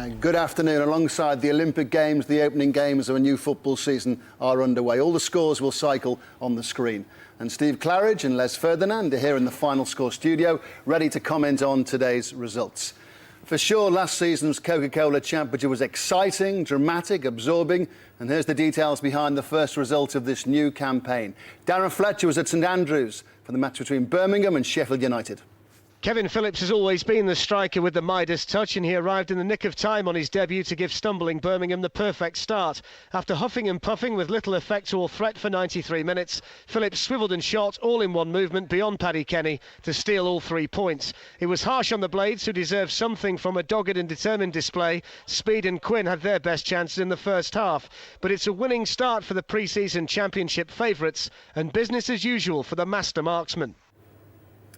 Good afternoon. Alongside the Olympic Games, the opening games of a new football season are underway. All the scores will cycle on the screen. And Steve Claridge and Les Ferdinand are here in the Final Score studio, ready to comment on today's results. For sure, last season's Coca-Cola Championship was exciting, dramatic, absorbing. And here's the details behind the first result of this new campaign. Darren Fletcher was at St Andrews for the match between Birmingham and Sheffield United. Kevin Phillips has always been the striker with the Midas touch, and he arrived in the nick of time on his debut to give stumbling Birmingham the perfect start. After huffing and puffing with little effect or threat for 93 minutes, Phillips swivelled and shot all in one movement beyond Paddy Kenny to steal all 3 points. It was harsh on the Blades, who deserved something from a dogged and determined display. Speed and Quinn had their best chances in the first half, but it's a winning start for the pre-season championship favourites and business as usual for the master marksman.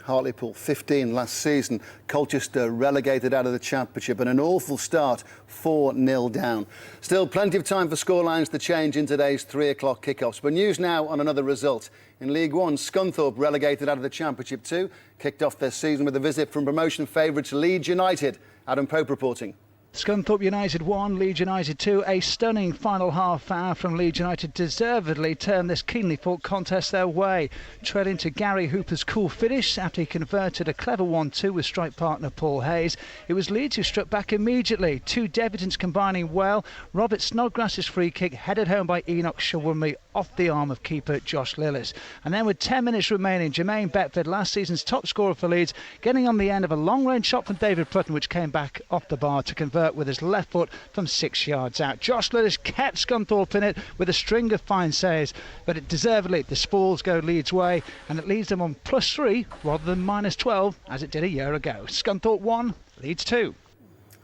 Hartlepool 15 last season, Colchester relegated out of the Championship, and an awful start, 4-0 down. Still plenty of time for scorelines to change in today's 3 o'clock kickoffs. But news now on another result. In League One, Scunthorpe, relegated out of the Championship 2, kicked off their season with a visit from promotion favourites Leeds United. Adam Pope reporting. Scunthorpe United 1, Leeds United 2. A stunning final half hour from Leeds United deservedly turned this keenly fought contest their way. Trailing to Gary Hooper's cool finish after he converted a clever 1-2 with strike partner Paul Hayes. It was Leeds who struck back immediately. 2 debutants combining well. Robert Snodgrass's free kick headed home by Enoch Shawumri off the arm of keeper Josh Lillis. And then with 10 minutes remaining, Jermaine Betford, last season's top scorer for Leeds, getting on the end of a long-range shot from David Plutton, which came back off the bar to convert with his left foot from 6 yards out. Josh Lillis kept Scunthorpe in it with a string of fine saves, but it deservedly, the spoils go Leeds' way, and it leaves them on +3 rather than -12 as it did a year ago. Scunthorpe 1, Leeds 2.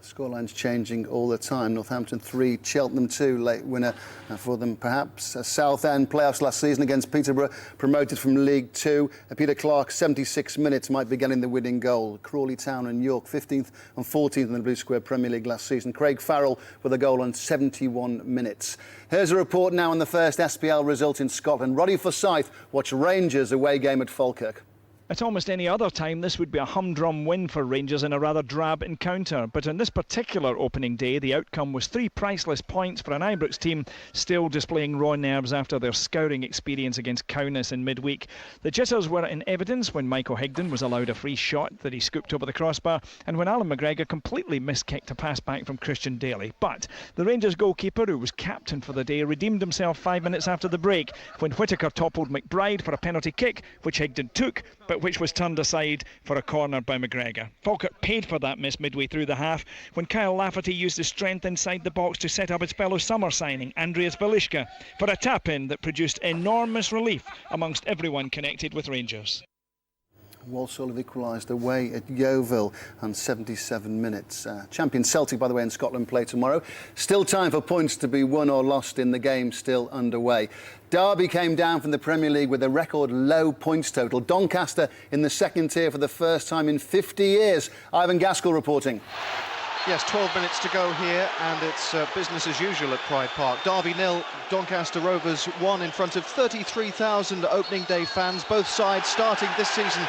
Scorelines changing all the time. Northampton 3, Cheltenham 2, late winner for them perhaps. Southend playoffs last season against Peterborough, promoted from League 2. Peter Clark, 76 minutes, might be getting the winning goal. Crawley Town and York, 15th and 14th in the Blue Square Premier League last season. Craig Farrell with a goal on 71 minutes. Here's a report now on the first SPL result in Scotland. Roddy Forsyth watched Rangers away game at Falkirk. At almost any other time, this would be a humdrum win for Rangers in a rather drab encounter. But on this particular opening day, the outcome was 3 priceless points for an Ibrox team still displaying raw nerves after their scouring experience against KEYNES in midweek. The jitters were in evidence when Michael Higdon was allowed a free shot that he scooped over the crossbar, and when Alan McGregor completely miskicked a pass back from Christian Daly. But the Rangers goalkeeper, who was captain for the day, redeemed himself 5 minutes after the break when Whittaker toppled McBride for a penalty kick, which Higdon took, but which was turned aside for a corner by McGregor. Falkirk paid for that miss midway through the half when Kyle Lafferty used his strength inside the box to set up his fellow summer signing, Andreas Velishka, for a tap-in that produced enormous relief amongst everyone connected with Rangers. Walsall have equalised away at Yeovil on 77 minutes. Champion Celtic, by the way, in Scotland play tomorrow. Still time for points to be won or lost in the game still underway. Derby came down from the Premier League with a record low points total. Doncaster in the second tier for the first time in 50 years. Ivan Gaskell reporting. Yes, 12 minutes to go here, and it's business as usual at Pride Park. Derby 0, Doncaster Rovers 1 in front of 33,000 opening day fans. Both sides starting this season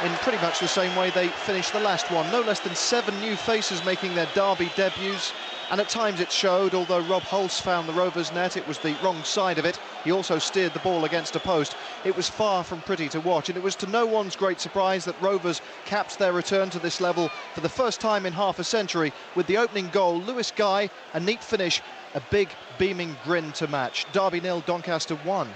in pretty much the same way they finished the last one. No less than 7 new faces making their Derby debuts. And at times it showed, although Rob Hulse found the Rovers net, it was the wrong side of it. He also steered the ball against a post. It was far from pretty to watch, and it was to no one's great surprise that Rovers capped their return to this level for the first time in half a century with the opening goal. Lewis Guy, a neat finish, a big beaming grin to match. Derby 0, Doncaster 1.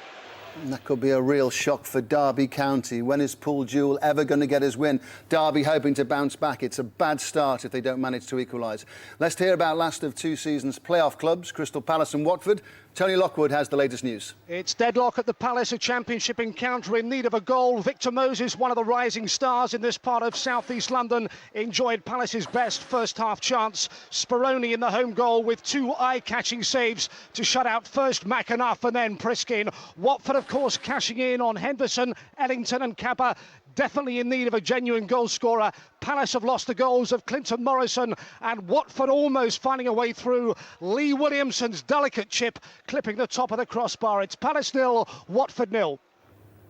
And that could be a real shock for Derby County. When is Paul Jewell ever going to get his win? Derby hoping to bounce back. It's a bad start if they don't manage to equalise. Let's hear about last of 2 seasons' playoff clubs, Crystal Palace and Watford. Tony Lockwood has the latest news. It's deadlock at the Palace, a championship encounter in need of a goal. Victor Moses, one of the rising stars in this part of southeast London, enjoyed Palace's best first half chance. Speroni in the home goal with 2 eye-catching saves to shut out first McAnuff and then Priskin. Watford, of course, cashing in on Henderson, Ellington and Kappa. Definitely in need of a genuine goal scorer. Palace have lost the goals of Clinton Morrison, and Watford almost finding a way through. Lee Williamson's delicate chip clipping the top of the crossbar. It's Palace 0, Watford 0.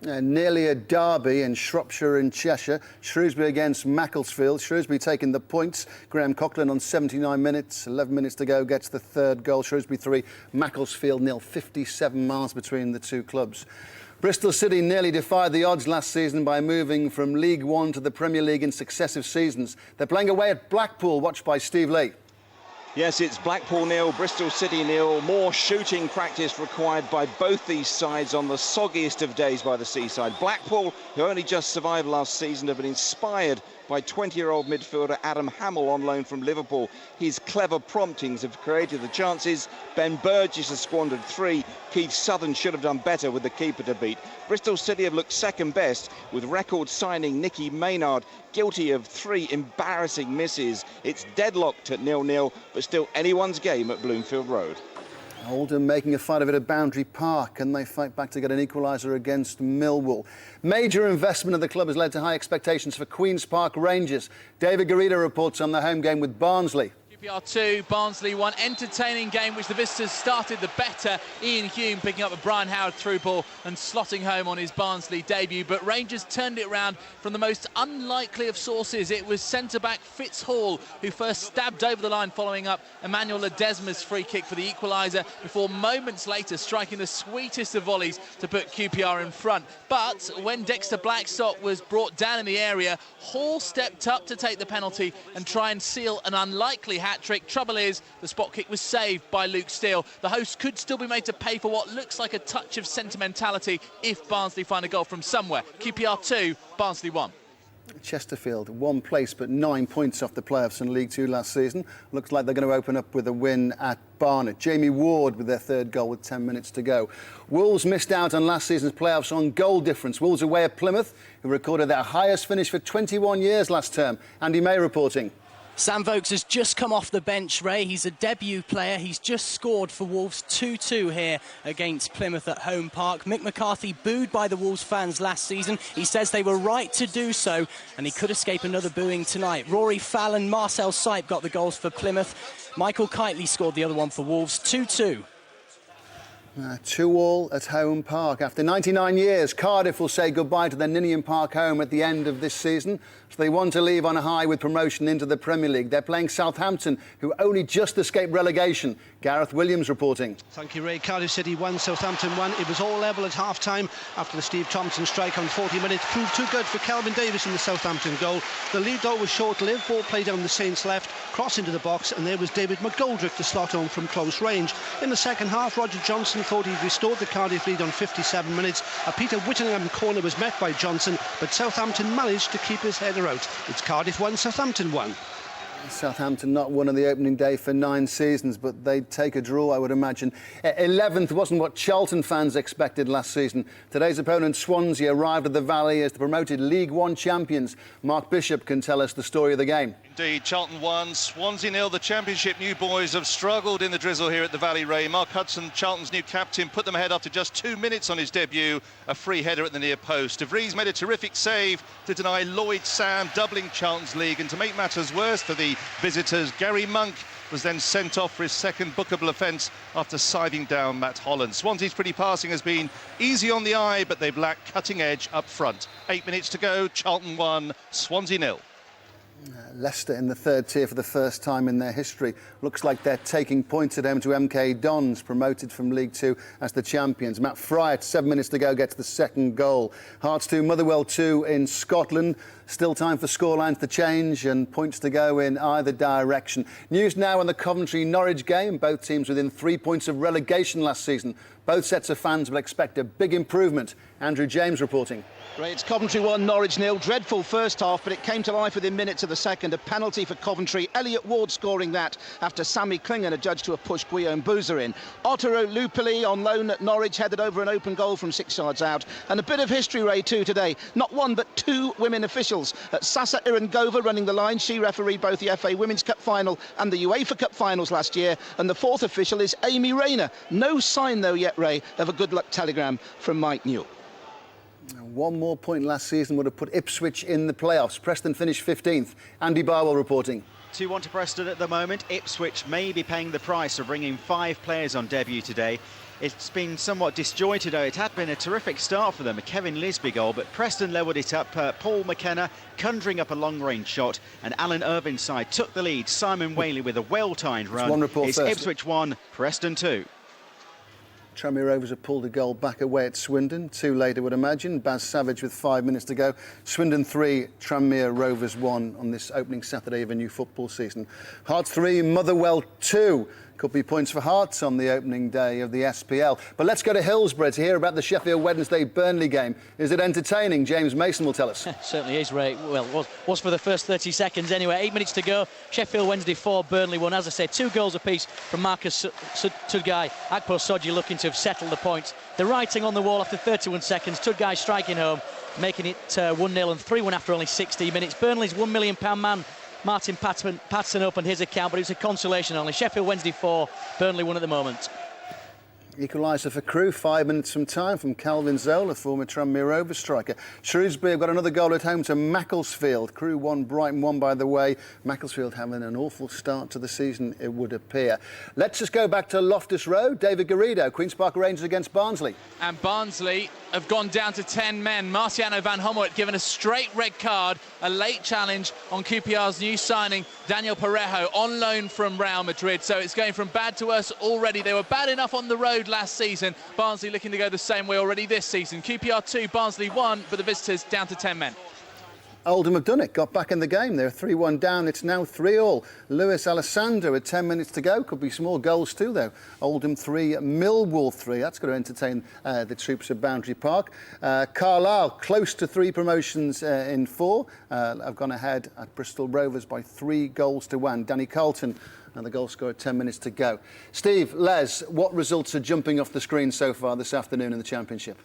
Nearly a derby in Shropshire and Cheshire. Shrewsbury against Macclesfield. Shrewsbury taking the points. Graham Coughlin on 79 minutes. 11 minutes to go gets the third goal. Shrewsbury 3, Macclesfield 0. 57 miles between the two clubs. Bristol City nearly defied the odds last season by moving from League One to the Premier League in successive seasons. They're playing away at Blackpool, watched by Steve Lee. Yes, it's Blackpool 0, Bristol City 0. More shooting practice required by both these sides on the soggiest of days by the seaside. Blackpool, who only just survived last season, have been inspired by 20-year-old midfielder Adam Hamill on loan from Liverpool. His clever promptings have created the chances. Ben Burgess has squandered 3. Keith Southern should have done better with the keeper to beat. Bristol City have looked second best, with record signing Nicky Maynard guilty of 3 embarrassing misses. It's deadlocked at 0-0, but still anyone's game at Bloomfield Road. Oldham making a fight of it at Boundary Park, and they fight back to get an equaliser against Millwall. Major investment of the club has led to high expectations for Queen's Park Rangers. David Garrido reports on the home game with Barnsley. QPR 2, Barnsley 1. Entertaining game which the visitors started the better. Ian Hume picking up a Brian Howard through ball and slotting home on his Barnsley debut, but Rangers turned it around from the most unlikely of sources. It was centre-back Fitz Hall who first stabbed over the line following up Emmanuel Ledesma's free kick for the equaliser, before moments later striking the sweetest of volleys to put QPR in front. But when Dexter Blackstock was brought down in the area, Hall stepped up to take the penalty and try and seal an unlikely hat-trick. Trouble is, the spot kick was saved by Luke Steele. The hosts could still be made to pay for what looks like a touch of sentimentality if Barnsley find a goal from somewhere. QPR 2, Barnsley 1. Chesterfield, 1 place but 9 points off the playoffs in League Two last season. Looks like they're going to open up with a win at Barnet. Jamie Ward with their third goal with 10 minutes to go. Wolves missed out on last season's playoffs on goal difference. Wolves away at Plymouth, who recorded their highest finish for 21 years last term. Andy May reporting. Sam Vokes has just come off the bench, Ray. He's a debut player. He's just scored for Wolves 2-2 here against Plymouth at Home Park. Mick McCarthy booed by the Wolves fans last season. He says they were right to do so, and he could escape another booing tonight. Rory Fallon, Marcel Sipe got the goals for Plymouth. Michael Kitely scored the other one for Wolves, 2-2. 2-2 at Home Park. After 99 years, Cardiff will say goodbye to their Ninian Park home at the end of this season. So they want to leave on a high with promotion into the Premier League. They're playing Southampton, who only just escaped relegation. Gareth Williams reporting. Thank you, Ray. Cardiff City 1, Southampton 1. It was all level at half-time after the Steve Thompson strike on 40 minutes. Proved too good for Kelvin Davis in the Southampton goal. The lead, though, was short-lived. Ball played down the Saints' left, cross into the box, and there was David McGoldrick to slot home from close range. In the second half, Roger Johnson thought he'd restored the Cardiff lead on 57 minutes. A Peter Whittingham corner was met by Johnson, but Southampton managed to keep his header out. It's Cardiff 1, Southampton 1. Southampton not won on the opening day for 9 seasons, but they'd take a draw, I would imagine. 11th wasn't what Charlton fans expected last season. Today's opponent, Swansea, arrived at the Valley as the promoted League One champions. Mark Bishop can tell us the story of the game. Indeed, Charlton 1, Swansea 0. The Championship new boys have struggled in the drizzle here at the Valley, Ray. Mark Hudson, Charlton's new captain, put them ahead after just 2 minutes on his debut. A free header at the near post. De Vries made a terrific save to deny Lloyd Sam doubling Charlton's league. And to make matters worse for the visitors, Gary Monk was then sent off for his second bookable offence after scything down Matt Holland. Swansea's pretty passing has been easy on the eye, but they've lacked cutting edge up front. 8 minutes to go, Charlton 1, Swansea 0. Leicester in the third tier for the first time in their history. Looks like they're taking points at home to MK Dons, promoted from League Two as the champions. Matt Fry at 7 minutes to go gets the second goal. Hearts 2, Motherwell 2 in Scotland. Still time for scorelines to change and points to go in either direction. News now on the Coventry-Norwich game. Both teams within 3 points of relegation last season. Both sets of fans will expect a big improvement. Andrew James reporting. Right, it's Coventry 1, Norwich 0. Dreadful first half, but it came to life within minutes of the second. A penalty for Coventry. Elliot Ward scoring that after Sammy Klingon adjudged to a push Guillaume Boozer in. Otero Lupoli on loan at Norwich headed over an open goal from 6 yards out. And a bit of history, Ray, too, today. Not one, but 2 women officials. Sasa Irangova running the line. She refereed both the FA Women's Cup final and the UEFA Cup finals last year. And the 4th official is Amy Rayner. No sign, though, yet, Ray, of a good luck telegram from Mike Newell. 1 more point last season would have put Ipswich in the playoffs. Preston finished 15th. Andy Barwell reporting. 2-1 to Preston at the moment. Ipswich may be paying the price of bringing 5 players on debut today. It's been somewhat disjointed. It had been a terrific start for them, a Kevin Lisby goal, but Preston leveled it up. Paul McKenna conjuring up a long-range shot, and Alan Irvin's side took the lead. Simon Whaley with a well-timed run. One report it's first. Ipswich 1, Preston 2. Tranmere Rovers have pulled a goal back away at Swindon. 2 later, would imagine. Baz Savage with 5 minutes to go. Swindon 3, Tranmere Rovers 1 on this opening Saturday of a new football season. Hearts 3, Motherwell 2. Could be points for Hearts on the opening day of the SPL. But let's go to Hillsborough to hear about the Sheffield Wednesday Burnley game. Is it entertaining? James Mason will tell us. Certainly is, Ray. Well, was for the first 30 seconds anyway. 8 minutes to go. Sheffield Wednesday 4, Burnley 1. As I say, 2 goals apiece from Marcus Tudgai. Akpo Soji looking to have settled the points. The writing on the wall after 31 seconds. Tudgai striking home, making it 1-0 and 3-1 after only 60 minutes. Burnley's £1 million man, Martin Patson, opened his account, but it was a consolation only. Sheffield Wednesday 4, Burnley 1 at the moment. Equaliser for Crewe, 5 minutes from time from Calvin Zola, former Tranmere Rovers striker. Shrewsbury have got another goal at home to Macclesfield. Crewe 1, Brighton 1, by the way. Macclesfield having an awful start to the season, it would appear. Let's just go back to Loftus Road. David Garrido, Queen's Park Rangers against Barnsley. And Barnsley have gone down to 10 men. Marciano van Hummeltje given a straight red card, a late challenge on QPR's new signing, Daniel Parejo, on loan from Real Madrid. So it's going from bad to worse already. They were bad enough on the road last season. Barnsley looking to go the same way already this season. QPR 2, Barnsley 1, but the visitors down to 10 men. Oldham have done it, got back in the game. They're 3-1 down, it's now 3-3. Luis Alessandro with 10 minutes to go. Could be some more goals too, though. Oldham 3, Millwall 3. That's going to entertain the troops at Boundary Park. Carlisle, close to 3 promotions in 4. Have gone ahead at Bristol Rovers by 3 goals to 1. Danny Carlton, and the goal scorer, 10 minutes to go. Steve, Les, what results are jumping off the screen so far this afternoon in the Championship?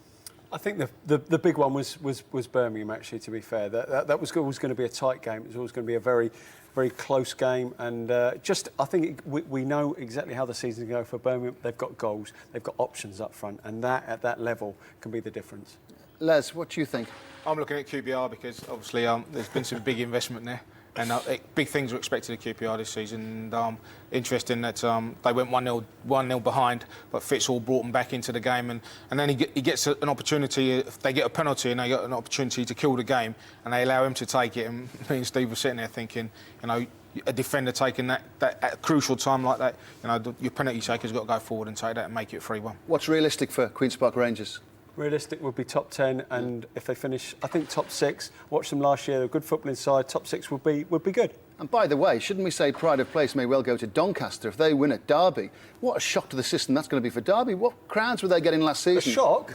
I think the big one was Birmingham, actually, to be fair. That was always going to be a tight game. It was always going to be a very, very close game. And I think we know exactly how the season's going to go for Birmingham. They've got goals, they've got options up front, and that, at that level, can be the difference. Les, what do you think? I'm looking at QPR because, obviously, there's been some big investment there. And big things were expected of QPR this season. And interesting that they went 1-0 behind, but Fitzhall brought them back into the game. And then he gets an opportunity. If they get a penalty and they get an opportunity to kill the game, and they allow him to take it. And me and Steve were sitting there thinking, you know, a defender taking that at a crucial time like that, you know, your penalty taker's got to go forward and take that and make it 3-1. What's realistic for Queen's Park Rangers? Realistic would be top 10, and if they finish, I think top 6. Watched them last year; they're a good football inside. Top 6 would be good. And by the way, shouldn't we say pride of place may well go to Doncaster if they win at Derby? What a shock to the system that's going to be for Derby. What crowds were they getting last season? A shock?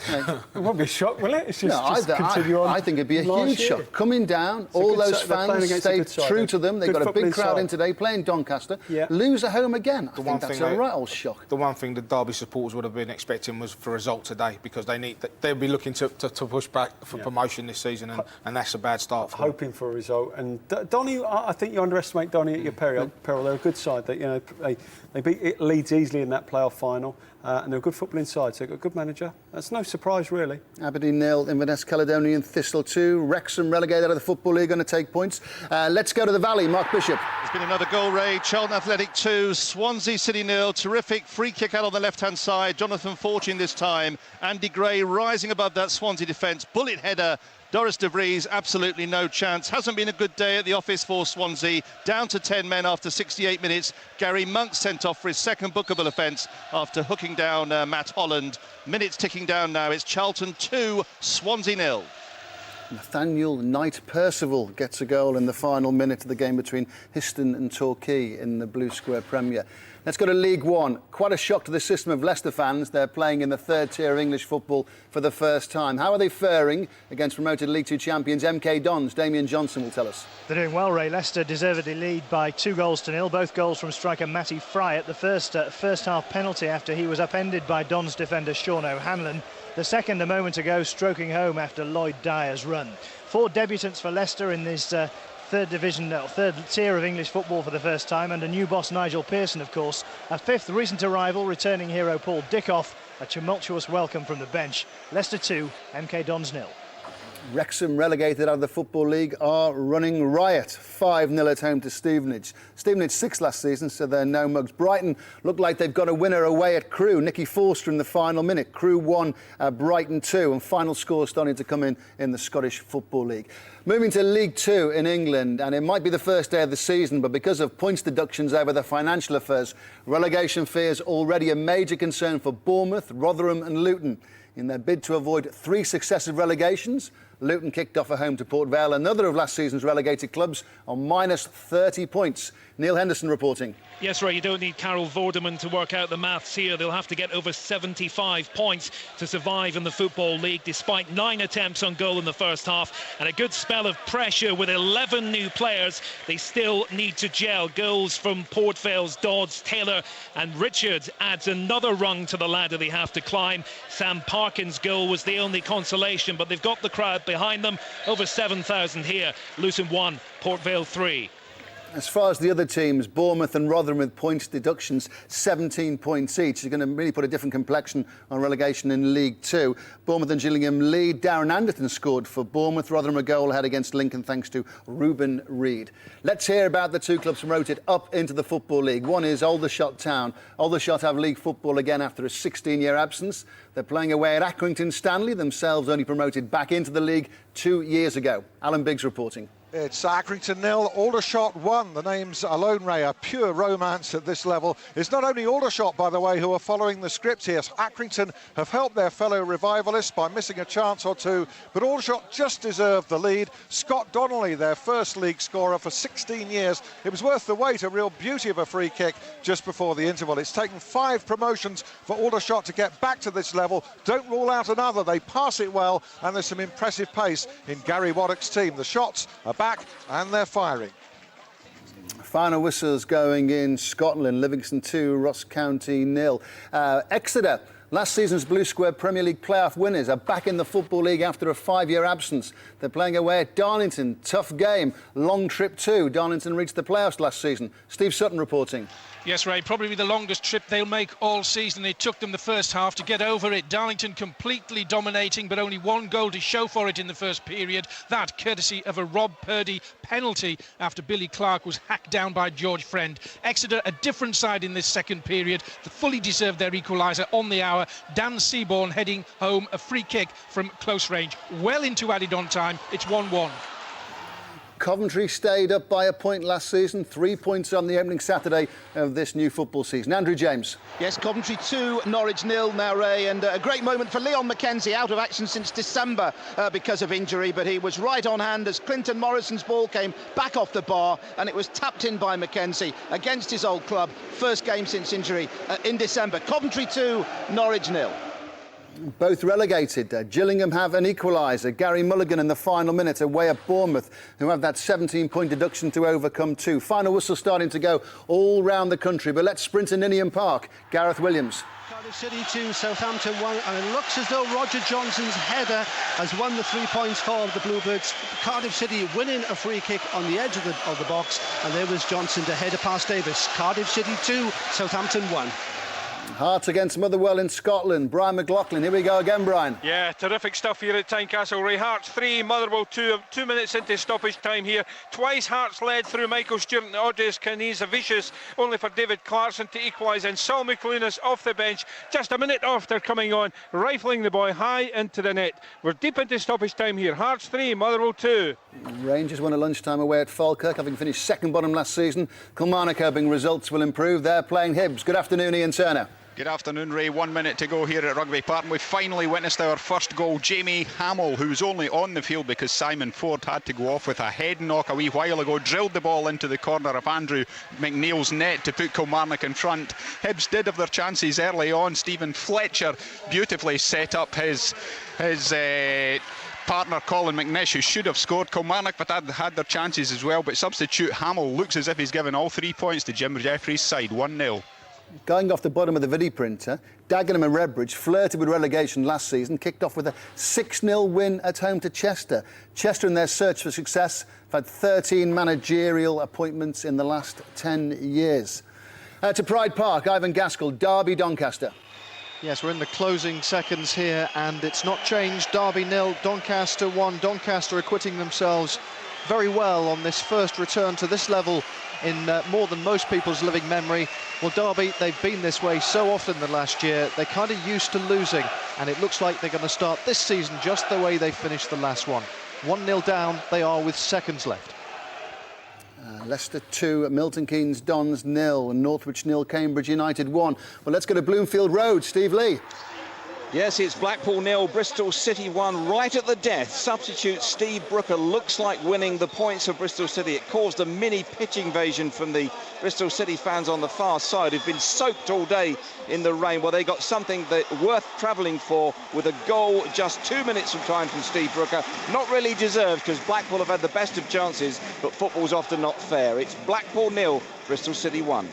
It won't be a shock, will it? It's just continue on. I think it'd be a huge shock. Coming down, all those fans stay true to them. They've got a big crowd in today, playing Doncaster. Yeah. Lose at home again. I think that's a right old shock. The one thing the Derby supporters would have been expecting was for a result today, because they'll be looking to push back for promotion this season, and that's a bad start for them. Hoping for a result. And Donny, I think you underestimate Donny at your peril. They're a good side. They beat Leeds easily in that playoff final, and they're a good football inside, so they've got a good manager. That's no surprise, really. Aberdeen 0, Inverness Caledonian Thistle 2. Wrexham relegated out of the Football League, going to take points. Let's go to the Valley. Mark Bishop. There's been another goal, Ray. Charlton Athletic 2, Swansea City 0. Terrific free kick out on the left-hand side. Jonathan Fortune this time. Andy Gray rising above that Swansea defence. Bullet header. Doris de Vries, absolutely no chance. Hasn't been a good day at the office for Swansea. Down to 10 men after 68 minutes. Gary Monk sent off for his second bookable offence after hooking down Matt Holland. Minutes ticking down now. It's Charlton 2, Swansea 0. Nathaniel Knight-Percival gets a goal in the final minute of the game between Histon and Torquay in the Blue Square Premier. Let's go to League One. Quite a shock to the system of Leicester fans. They're playing in the 3rd tier of English football for the first time. How are they faring against promoted League 2 champions MK Dons? Damien Johnson will tell us. They're doing well, Ray. Leicester deservedly lead by 2-0, both goals from striker Matty Fry at the first half penalty after he was upended by Dons defender Sean O'Hanlon. The second a moment ago, stroking home after Lloyd Dyer's run. 4 debutants for Leicester in this third tier of English football for the first time, and a new boss, Nigel Pearson, of course. A 5th recent arrival, returning hero Paul Dickoff. A tumultuous welcome from the bench. Leicester 2, MK Dons 0. Wrexham, relegated out of the Football League, are running riot. 5-0 at home to Stevenage. Stevenage 6th last season, so they're no mugs. Brighton look like they've got a winner away at Crewe. Nicky Forster in the final minute. Crewe 1, Brighton 2, and final score starting to come in the Scottish Football League. Moving to League 2 in England, and it might be the first day of the season, but because of points deductions over the financial affairs, relegation fears already a major concern for Bournemouth, Rotherham and Luton. In their bid to avoid 3 successive relegations, Luton kicked off at home to Port Vale, another of last season's relegated clubs, on minus 30 points. Neil Henderson reporting. Yes, Ray, you don't need Carol Vorderman to work out the maths here. They'll have to get over 75 points to survive in the Football League, despite 9 attempts on goal in the first half and a good spell of pressure with 11 new players. They still need to gel. Goals from Port Vale's Dodds, Taylor and Richards adds another rung to the ladder they have to climb. Sam Parkin's goal was the only consolation, but they've got the crowd behind them. Over 7,000 here. Luton 1, Port Vale 3. As far as the other teams, Bournemouth and Rotherham with points deductions, 17 points each. You're going to really put a different complexion on relegation in League 2. Bournemouth and Gillingham lead. Darren Anderton scored for Bournemouth. Rotherham a goal ahead against Lincoln thanks to Ruben Reid. Let's hear about the 2 clubs promoted up into the Football League. One is Aldershot Town. Aldershot have league football again after a 16-year absence. They're playing away at Accrington Stanley, themselves only promoted back into the league 2 years ago. Alan Biggs reporting. It's Accrington 0, Aldershot 1. The names alone, Ray, are pure romance at this level. It's not only Aldershot, by the way, who are following the script here. Accrington have helped their fellow revivalists by missing a chance or two, but Aldershot just deserved the lead. Scott Donnelly, their first league scorer for 16 years. It was worth the wait, a real beauty of a free kick just before the interval. It's taken 5 promotions for Aldershot to get back to this level. Don't rule out another. They pass it well, and there's some impressive pace in Gary Waddock's team. The shots are back and they're firing. Final whistles going in Scotland. Livingston 2, Ross County 0. Exeter, last season's Blue Square Premier League playoff winners, are back in the Football League after a 5-year absence. They're playing away at Darlington. Tough game. Long trip too. Darlington reached the playoffs last season. Steve Sutton reporting. Yes, Ray, probably the longest trip they'll make all season. It took them the first half to get over it. Darlington completely dominating, but only 1 goal to show for it in the first period. That courtesy of a Rob Purdy penalty after Billy Clark was hacked down by George Friend. Exeter, a different side in this second period. They fully deserved their equaliser on the hour. Dan Seaborn heading home a free kick from close range. Well into added on time. It's 1-1. Coventry stayed up by a point last season, 3 points on the opening Saturday of this new football season. Andrew James. Yes, Coventry 2, Norwich 0 now, Ray, and a great moment for Leon McKenzie, out of action since December because of injury, but he was right on hand as Clinton Morrison's ball came back off the bar and it was tapped in by McKenzie against his old club. First game since injury in December. Coventry 2, Norwich 0. Both relegated. Gillingham have an equaliser. Gary Mulligan in the final minute away at Bournemouth, who have that 17-point deduction to overcome too. Final whistle starting to go all round the country, but let's sprint to Ninian Park. Gareth Williams. Cardiff City 2, Southampton 1, and it looks as though Roger Johnson's header has won the 3 points for the Bluebirds. Cardiff City winning a free kick on the edge of the box, and there was Johnson to header past Davis. Cardiff City 2, Southampton 1. Hearts against Motherwell in Scotland. Brian McLaughlin, here we go again, Brian. Yeah, terrific stuff here at Tynecastle. Ray, Hearts 3, Motherwell 2, 2 minutes into stoppage time here. Twice Hearts led through Michael Stewart and Audrey's Canizavicius, only for David Clarkson to equalise, and Saul McLunas off the bench just a minute after coming on, rifling the boy high into the net. We're deep into stoppage time here. Hearts 3, Motherwell 2. Rangers won at lunchtime away at Falkirk, having finished second bottom last season. Kilmarnock hoping results will improve. They're playing Hibs. Good afternoon, Ian Turner. Good afternoon, Ray. 1 minute to go here at Rugby Park, and we finally witnessed our first goal. Jamie Hamill, who was only on the field because Simon Ford had to go off with a head knock a wee while ago, drilled the ball into the corner of Andrew McNeil's net to put Kilmarnock in front. Hibs did have their chances early on. Stephen Fletcher beautifully set up his partner Colin McNish, who should have scored. Kilmarnock but had their chances as well, but substitute Hamill looks as if he's given all 3 points to Jim Jeffries' side. 1-0. Going off the bottom of the video printer, Dagenham and Redbridge flirted with relegation last season, kicked off with a 6-0 win at home to Chester. Chester, in their search for success, have had 13 managerial appointments in the last 10 years. To Pride Park, Ivan Gaskell, Derby Doncaster. Yes, we're in the closing seconds here, and it's not changed. Derby 0, Doncaster 1. Doncaster acquitting themselves very well on this first return to this level in more than most people's living memory. Well, Derby, they've been this way so often the last year. They're kind of used to losing, and it looks like they're going to start this season just the way they finished the last one. 1-0 down, they are with seconds left. Leicester 2, Milton Keynes Dons 0, and Norwich 0, Cambridge United 1. Well, let's go to Bloomfield Road. Steve Lee. Yes, it's Blackpool 0, Bristol City 1, right at the death. Substitute Steve Brooker looks like winning the points for Bristol City. It caused a mini pitch invasion from the Bristol City fans on the far side who've been soaked all day in the rain. Well, they got something that worth travelling for with a goal just 2 minutes from time from Steve Brooker. Not really deserved because Blackpool have had the best of chances, but football's often not fair. It's Blackpool 0, Bristol City 1.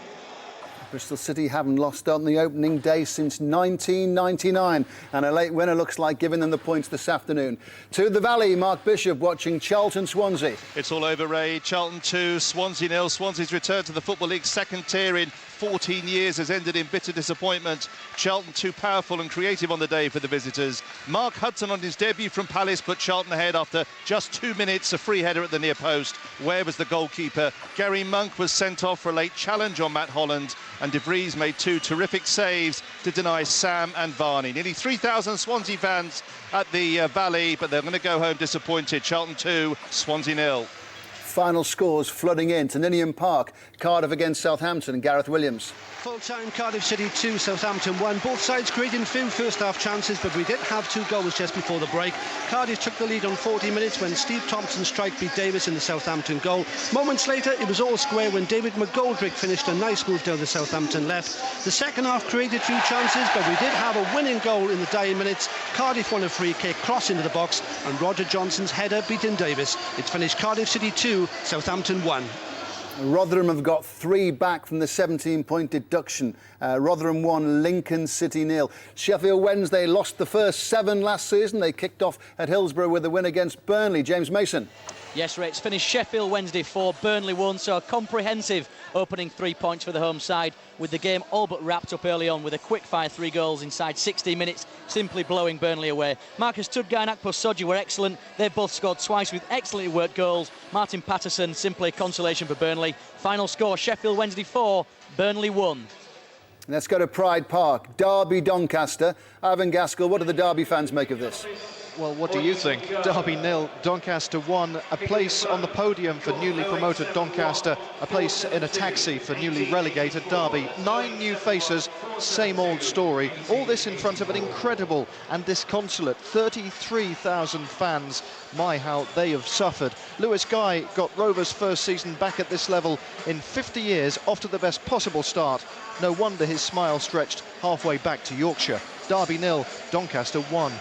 Bristol City haven't lost on the opening day since 1999, and a late winner looks like giving them the points this afternoon. To the Valley, Mark Bishop watching Charlton Swansea. It's all over, Ray. Charlton 2, Swansea 0. Swansea's return to the Football League's second tier in 14 years has ended in bitter disappointment. Charlton too powerful and creative on the day for the visitors. Mark Hudson on his debut from Palace put Charlton ahead after just 2 minutes, a free header at the near post. Ware was the goalkeeper. Gary Monk was sent off for a late challenge on Matt Holland, and De Vries made 2 terrific saves to deny Sam and Varney. Nearly 3,000 Swansea fans at the Valley, but they're going to go home disappointed. Charlton 2, Swansea 0. Final scores flooding in to Ninian Park. Cardiff against Southampton. Gareth Williams. Full-time Cardiff City 2, Southampton 1. Both sides creating few first-half chances, but we did have 2 goals just before the break. Cardiff took the lead on 40 minutes when Steve Thompson's strike beat Davis in the Southampton goal. Moments later, it was all square when David McGoldrick finished a nice move down the Southampton left. The second half created few chances, but we did have a winning goal in the dying minutes. Cardiff won a free kick, cross into the box, and Roger Johnson's header beating Davis. It's finished Cardiff City 2, Southampton 1. Rotherham have got 3 back from the 17-point deduction. Rotherham 1, Lincoln City 0. Sheffield Wednesday lost the first 7 last season. They kicked off at Hillsborough with a win against Burnley. James Mason. Yes, Ray, it's finished Sheffield Wednesday 4, Burnley 1, so a comprehensive opening 3 points for the home side, with the game all but wrapped up early on with a quick-fire 3 goals inside 16 minutes, simply blowing Burnley away. Marcus Tudgay and Akpo Soji were excellent. They've both scored twice with excellently worked goals. Martin Patterson, simply consolation for Burnley. Final score, Sheffield Wednesday 4, Burnley 1. Let's go to Pride Park. Derby Doncaster. Ivan Gaskell, what do the Derby fans make of this? Well, what do you think? Derby 0, Doncaster 1, a place on the podium for newly promoted Doncaster, a place in a taxi for newly relegated Derby. 9 new faces, same old story. All this in front of an incredible and disconsolate 33,000 fans. My, how they have suffered. Lewis Guy got Rovers' first season back at this level in 50 years, off to the best possible start. No wonder his smile stretched halfway back to Yorkshire. Derby 0, Doncaster 1.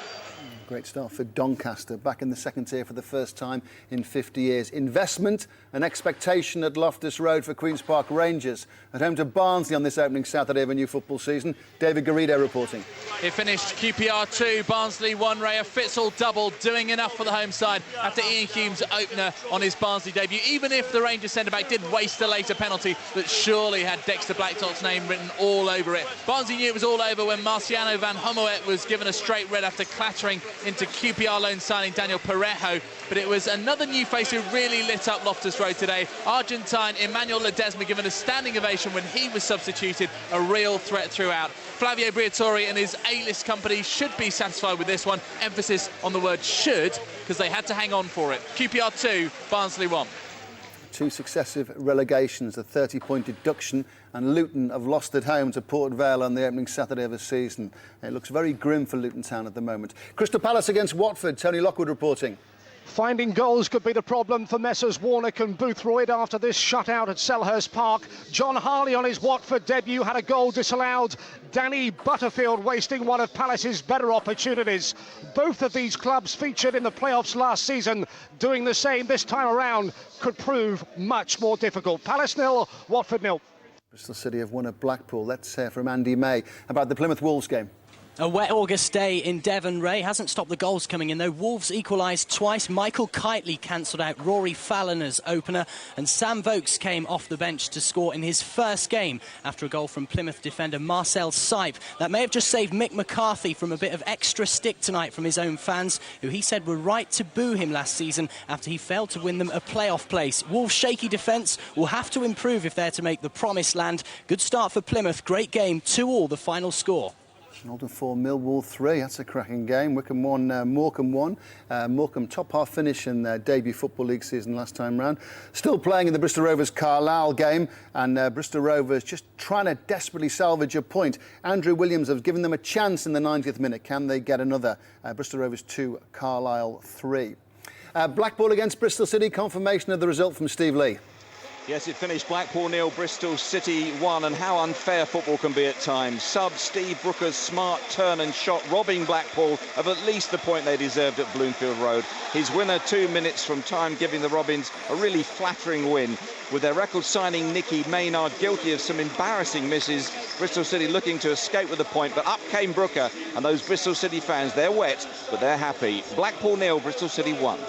Great start for Doncaster, back in the second tier for the first time in 50 years. Investment and expectation at Loftus Road for Queen's Park Rangers. At home to Barnsley on this opening Saturday of a new football season. David Garrido reporting. It finished QPR 2, Barnsley 1. Ray, a Fitzel double, doing enough for the home side after Ian Hume's opener on his Barnsley debut. Even if the Rangers centre-back did waste a later penalty that surely had Dexter Blacktop's name written all over it. Barnsley knew it was all over when Marciano van Hummelwet was given a straight red after clattering into QPR loan signing Daniel Parejo, but it was another new face who really lit up Loftus Road today. Argentine Emmanuel Ledesma given a standing ovation when he was substituted, a real threat throughout. Flavio Briatore and his A-list company should be satisfied with this one. Emphasis on the word should, because they had to hang on for it. QPR 2, Barnsley 1. 2 successive relegations, a 30-point deduction, and Luton have lost at home to Port Vale on the opening Saturday of the season. It looks very grim for Luton Town at the moment. Crystal Palace against Watford. Tony Lockwood reporting. Finding goals could be the problem for Messrs Warnock and Boothroyd after this shutout at Selhurst Park. John Harley on his Watford debut had a goal disallowed. Danny Butterfield wasting one of Palace's better opportunities. Both of these clubs featured in the playoffs last season. Doing the same this time around could prove much more difficult. Palace 0, Watford 0. Bristol City have won at Blackpool. Let's hear from Andy May about the Plymouth Wolves game. A wet August day in Devon, Ray. Hasn't stopped the goals coming in, though. Wolves equalised twice. Michael Kitely cancelled out Rory Falloner's opener, and Sam Vokes came off the bench to score in his first game after a goal from Plymouth defender Marcel Sipe. That may have just saved Mick McCarthy from a bit of extra stick tonight from his own fans, who he said were right to boo him last season after he failed to win them a playoff place. Wolves' shaky defence will have to improve if they're to make the promised land. Good start for Plymouth. Great game. 2-2 the final score. Alden 4, Millwall 3. That's a cracking game. Wycombe 1, Morecambe 1. Morecambe top half finish in their debut Football League season last time round. Still playing in the Bristol Rovers Carlisle game, and Bristol Rovers just trying to desperately salvage a point. Andrew Williams have given them a chance in the 90th minute. Can they get another? Bristol Rovers 2, Carlisle 3. Blackpool against Bristol City. Confirmation of the result from Steve Lee. Yes, it finished Blackpool 0, Bristol City 1, and how unfair football can be at times. Sub Steve Brooker's smart turn and shot, robbing Blackpool of at least the point they deserved at Bloomfield Road. His winner 2 minutes from time, giving the Robins a really flattering win. With their record signing Nicky Maynard guilty of some embarrassing misses, Bristol City looking to escape with a point, but up came Brooker, and those Bristol City fans, they're wet, but they're happy. Blackpool 0, Bristol City 1.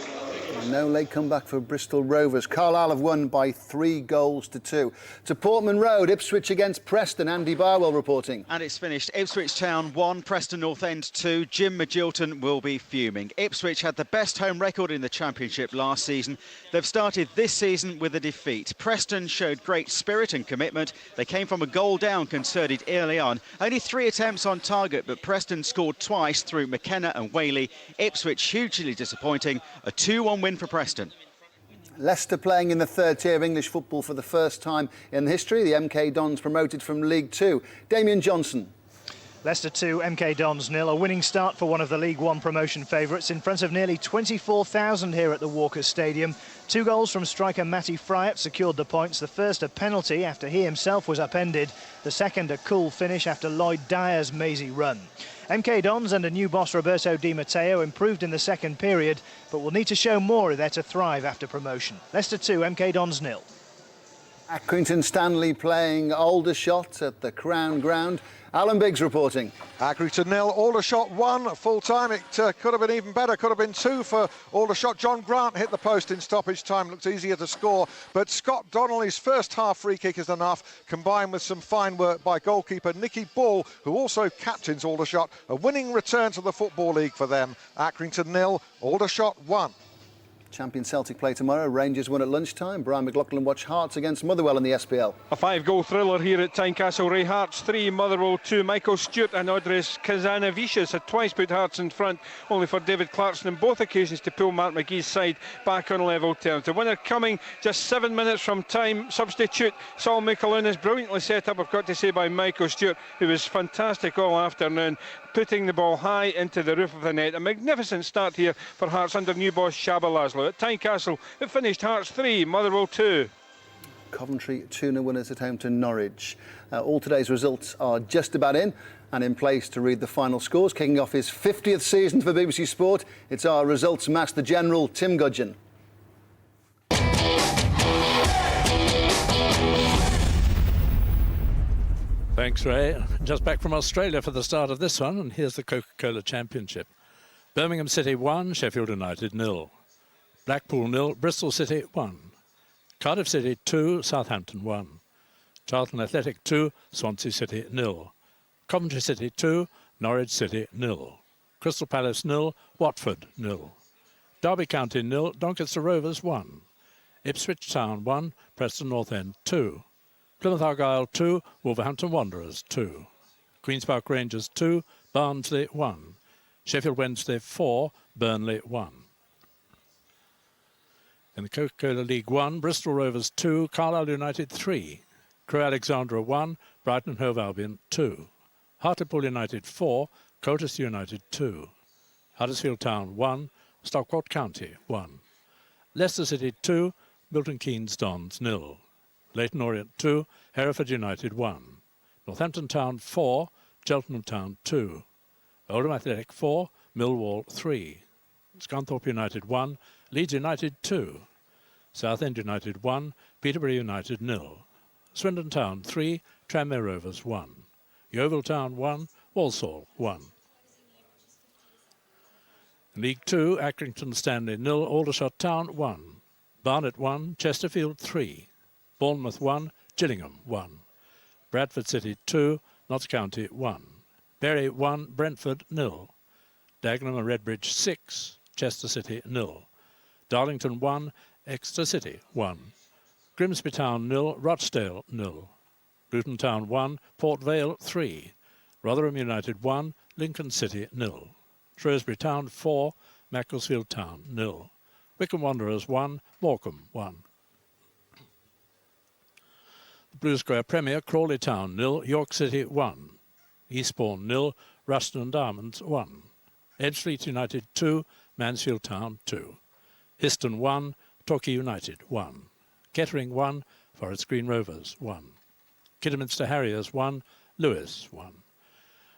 No late comeback for Bristol Rovers. Carlisle have won by 3-2. To Portman Road, Ipswich against Preston. Andy Barwell reporting. And it's finished. Ipswich Town 1, Preston North End 2. Jim Magilton will be fuming. Ipswich had the best home record in the Championship last season. They've started this season with a defeat. Preston showed great spirit and commitment. They came from a goal down, conceded early on. Only 3 attempts on target, but Preston scored twice through McKenna and Whaley. Ipswich hugely disappointing. A 2-1 win for Preston. Leicester playing in the third tier of English football for the first time in history. The MK Dons promoted from League 2. Damien Johnson. Leicester 2, MK Dons 0. A winning start for one of the League 1 promotion favourites in front of nearly 24,000 here at the Walker Stadium. 2 goals from striker Matty Fryatt secured the points. The first a penalty after he himself was upended. The second a cool finish after Lloyd Dyer's mazy run. MK Dons under new boss Roberto Di Matteo improved in the second period, but will need to show more if they're to thrive after promotion. Leicester 2, MK Dons 0. Accrington Stanley playing Aldershot at the Crown Ground. Alan Biggs reporting. Accrington 0, Aldershot 1, full-time. It could have been even better, could have been 2 for Aldershot. John Grant hit the post in stoppage time, looked easier to score. But Scott Donnelly's first half free kick is enough, combined with some fine work by goalkeeper Nicky Ball, who also captains Aldershot. A winning return to the Football League for them. Accrington 0, Aldershot 1. Champion Celtic play tomorrow. Rangers won at lunchtime. Brian McLaughlin watch Hearts against Motherwell in the SPL. A 5-goal thriller here at Tynecastle. Ray Hearts 3, Motherwell 2. Michael Stewart and Audrys Kazanavicius had twice put Hearts in front, only for David Clarkson on both occasions to pull Mark McGee's side back on level terms. The winner coming just 7 minutes from time. Substitute Saul Mikalunas, brilliantly set up, I've got to say, by Michael Stewart, who was fantastic all afternoon, putting the ball high into the roof of the net. A magnificent start here for Hearts under new boss Shaba Laszlo. At Tynecastle, it finished Hearts 3, Motherwell 2. Coventry 2-0 winners at home to Norwich. All today's results are just about in and in place to read the final scores. Kicking off his 50th season for BBC Sport, it's our results master general, Tim Gudgin. Thanks, Ray. Just back from Australia for the start of this one, and here's the Coca-Cola Championship. Birmingham City 1, Sheffield United 0. Blackpool 0, Bristol City 1. Cardiff City 2, Southampton 1. Charlton Athletic 2, Swansea City 0. Coventry City 2, Norwich City 0. Crystal Palace 0, Watford 0. Derby County 0, Doncaster Rovers 1. Ipswich Town 1, Preston North End 2. Plymouth Argyle 2, Wolverhampton Wanderers 2. Queen's Park Rangers 2, Barnsley 1. Sheffield Wednesday 4, Burnley 1. In the Coca-Cola League 1, Bristol Rovers 2, Carlisle United 3. Crewe Alexandra 1, Brighton Hove Albion 2. Hartlepool United 4, Colchester United 2. Huddersfield Town 1, Stockport County 1. Leicester City 2, Milton Keynes Dons 0. Leyton Orient 2, Hereford United 1. Northampton Town 4, Cheltenham Town 2. Oldham Athletic 4, Millwall 3. Scunthorpe United 1, Leeds United 2. Southend United 1, Peterborough United 0. Swindon Town 3, Tranmere Rovers 1. Yeovil Town 1, Walsall 1. League 2, Accrington Stanley 0, Aldershot Town 1. Barnet 1, Chesterfield 3. Bournemouth 1, Gillingham 1. Bradford City 2, Notts County 1. Bury 1, Brentford 0. Dagenham and Redbridge 6, Chester City 0. Darlington 1, Exeter City 1. Grimsby Town 0, Rochdale 0. Luton Town 1, Port Vale 3. Rotherham United 1, Lincoln City 0. Shrewsbury Town 4, Macclesfield Town 0. Wycombe Wanderers 1, Morecambe 1. The Blue Square Premier, Crawley Town 0, York City 1. Eastbourne 0, Ruston and Diamonds 1. Edgefleet United 2, Mansfield Town 2. Histon 1, Torquay United 1. Kettering 1, Forest Green Rovers 1. Kidderminster Harriers 1, Lewes 1.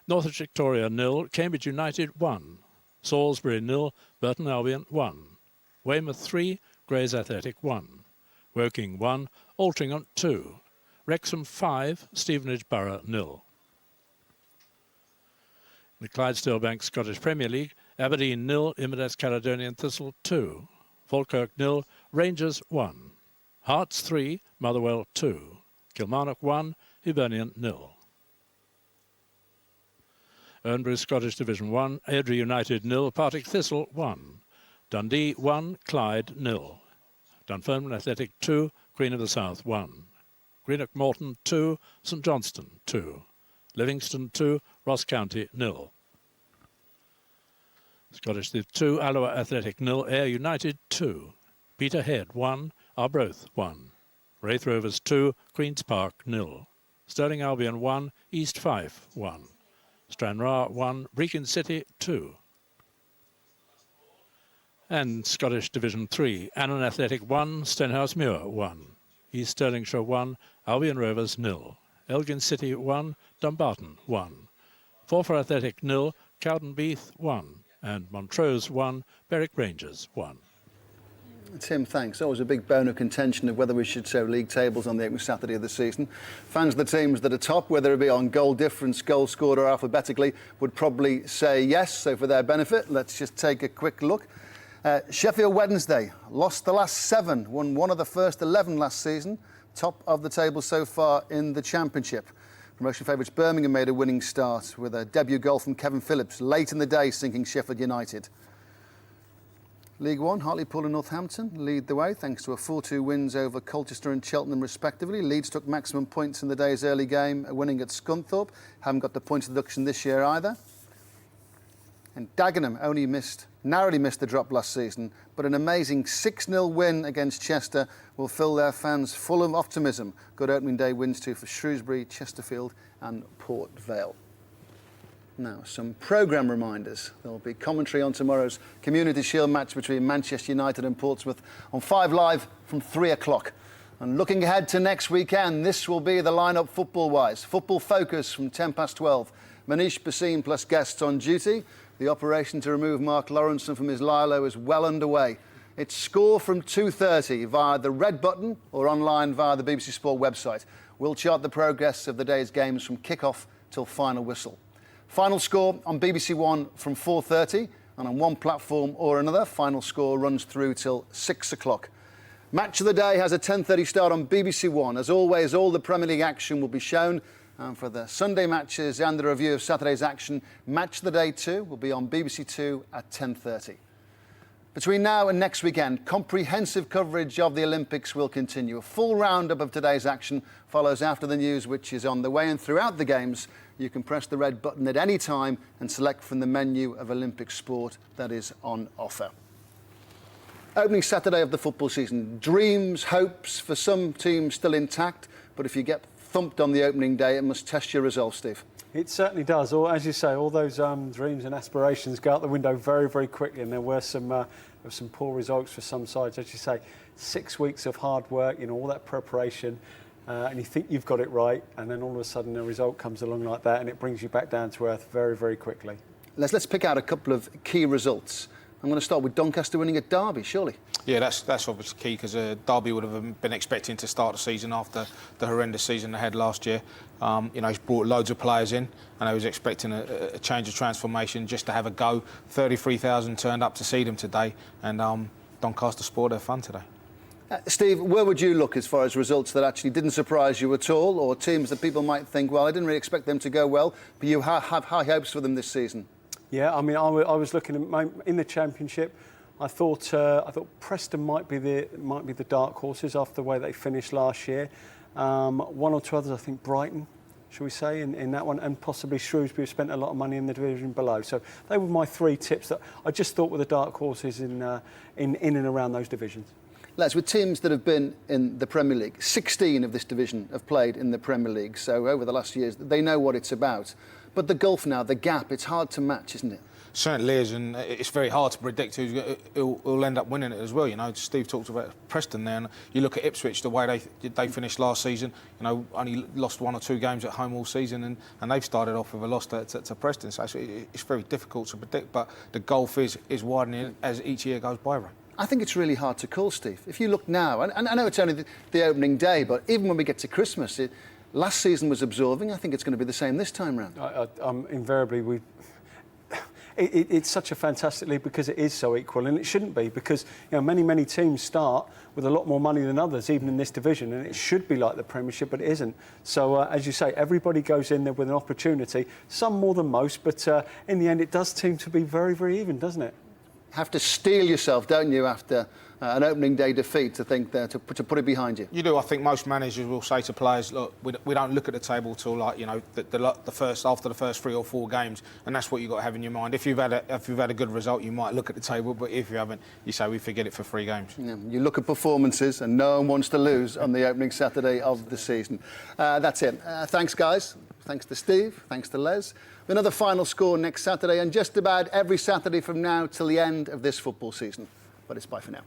Northwich Victoria 0, Cambridge United 1. Salisbury 0, Burton Albion 1. Weymouth 3, Grays Athletic 1. Woking 1, Altrincham 2. Wrexham 5, Stevenage Borough 0. In the Clydesdale Bank Scottish Premier League, Aberdeen 0, Inverness Caledonian Thistle 2. Falkirk 0, Rangers 1. Hearts 3, Motherwell 2. Kilmarnock 1, Hibernian 0. Ernbury Scottish Division 1, Airdrie United 0, Partick Thistle 1. Dundee 1, Clyde 0. Dunfermline Athletic 2, Queen of the South 1. Greenock Morton 2, St Johnstone 2. Livingston 2, Ross County 0. Scottish League 2, Alloa Athletic 0, Ayr United 2. Peterhead 1, Arbroath 1. Wraith Rovers 2, Queen's Park 0. Stirling Albion 1, East Fife 1. Stranraer 1, Brechin City 2. And Scottish Division 3, Annan Athletic 1, Stenhouse Muir 1. East Stirlingshire 1, Albion Rovers 0. Elgin City 1, Dumbarton 1. Forfar Athletic 0, Cowdenbeath 1. And Montrose 1, Berwick Rangers 1. Tim, thanks. Always a big bone of contention of whether we should show league tables on the opening Saturday of the season. Fans of the teams that are top, whether it be on goal difference, goal scored or alphabetically, would probably say yes. So for their benefit, let's just take a quick look. Sheffield Wednesday lost the last 7, won one of the first 11 last season. Top of the table so far in the Championship. Promotion favourites Birmingham made a winning start with a debut goal from Kevin Phillips late in the day, sinking Sheffield United. League 1, Hartlepool and Northampton lead the way thanks to a 4-2 wins over Colchester and Cheltenham respectively. Leeds took maximum points in the day's early game, winning at Scunthorpe. Haven't got the point deduction this year either. And Dagenham only narrowly missed the drop last season, but an amazing 6-0 win against Chester will fill their fans full of optimism. Good opening day wins too for Shrewsbury, Chesterfield and Port Vale. Now, some programme reminders. There will be commentary on tomorrow's Community Shield match between Manchester United and Portsmouth on 5 Live from 3 o'clock. And looking ahead to next weekend, this will be the lineup football-wise. Football Focus from 10 past 12. Manish Bhasin plus guests on duty. The operation to remove Mark Lawrenson from his Lilo is well underway. It's Score from 2:30 via the red button or online via the BBC Sport website. We'll chart the progress of the day's games from kick-off till final whistle. Final Score on BBC One from 4:30, and on one platform or another, Final Score runs through till 6 o'clock. Match of the Day has a 10:30 start on BBC One. As always, all the Premier League action will be shown. And for the Sunday matches and the review of Saturday's action, Match of the Day 2 will be on BBC 2 at 10:30. Between now and next weekend, comprehensive coverage of the Olympics will continue. A full roundup of today's action follows after the news, which is on the way. And throughout the games, you can press the red button at any time and select from the menu of Olympic sport that is on offer. Opening Saturday of the football season. Dreams, hopes for some teams still intact, but if you get thumped on the opening day, it must test your resolve, Steve. It certainly does. Or, as you say, all those dreams and aspirations go out the window very, very quickly. And there were some poor results for some sides. As you say, 6 weeks of hard work, all that preparation, and you think you've got it right, and then all of a sudden a result comes along like that, and it brings you back down to earth very, very quickly. Let's pick out a couple of key results. I'm going to start with Doncaster winning at Derby, surely. Yeah, that's obviously key, because Derby would have been expecting to start the season after the horrendous season they had last year. You know, he's brought loads of players in, and I was expecting a change of transformation just to have a go. 33,000 turned up to see them today, and Doncaster spoiled their fun today. Steve, where would you look as far as results that actually didn't surprise you at all, or teams that people might think, well, I didn't really expect them to go well, but you have high hopes for them this season? Yeah, I mean, I was looking at in the Championship. I thought Preston might be the dark horses after the way they finished last year. One or two others, I think Brighton, shall we say, in that one, and possibly Shrewsbury, spent a lot of money in the division below. So they were my three tips that I just thought were the dark horses in and around those divisions. Les, with teams that have been in the Premier League, 16 of this division have played in the Premier League, so over the last years, they know what it's about. But the gulf now, the gap, it's hard to match, isn't it? Certainly is, and it's very hard to predict who'll end up winning it as well. You know, Steve talked about Preston there, and you look at Ipswich, the way they finished last season. You know, only lost 1 or 2 games at home all season, and they've started off with a loss to Preston. So it's very difficult to predict, but the gulf is widening as each year goes by. Ray. I think it's really hard to call, Steve. If you look now, and I know it's only the opening day, but even when we get to Christmas, last season was absorbing. I think it's going to be the same this time round. Invariably, it's such a fantastic league because it is so equal, and it shouldn't be, because you know many teams start with a lot more money than others, even in this division, and it should be like the Premiership, but it isn't. So as you say, everybody goes in there with an opportunity, some more than most, but in the end it does seem to be very even, doesn't it? Have to steel yourself, don't you, after an opening day defeat to think to put it behind you? You do. I think most managers will say to players, look, we don't look at the table till after the first 3 or 4 games, and that's what you've got to have in your mind. If you've had a good result, you might look at the table, but if you haven't, you say we forget it for 3 games. Yeah, you look at performances, and no one wants to lose on the opening Saturday of the season. That's it. Thanks, guys. Thanks to Steve. Thanks to Les. Another final score next Saturday, and just about every Saturday from now till the end of this football season. But it's bye for now.